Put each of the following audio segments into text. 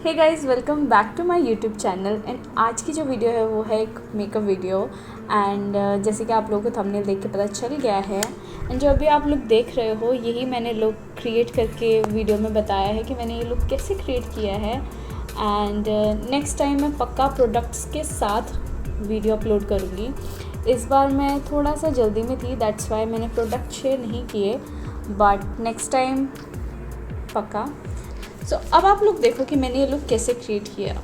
Hey guys, welcome back to my YouTube channel. And आज की जो वीडियो है वो है एक मेकअप वीडियो। एंड जैसे कि आप लोगों को थंबनेल देख के पता चल गया है, एंड जो अभी आप लोग देख रहे हो यही मैंने लुक क्रिएट करके वीडियो में बताया है कि मैंने ये लुक कैसे क्रिएट किया है। एंड नेक्स्ट टाइम मैं पक्का प्रोडक्ट्स के साथ वीडियो अपलोड करूँगी। इस बार मैं थोड़ा सा जल्दी में थी, दैट्स वाई मैंने प्रोडक्ट शेयर नहीं किए, बट नेक्स्ट टाइम पक्का। सो अब आप लोग देखो कि मैंने ये लुक कैसे क्रिएट किया।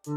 I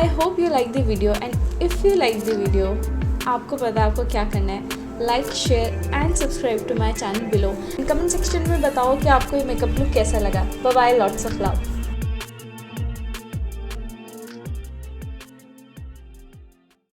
hope you like the video and if you like the video, आपको पता है आपको क्या करना है, like share and subscribe to my channel below. Comment section में बताओ कि आपको ये मेकअप लुक कैसा लगा। Bye bye, lots of love.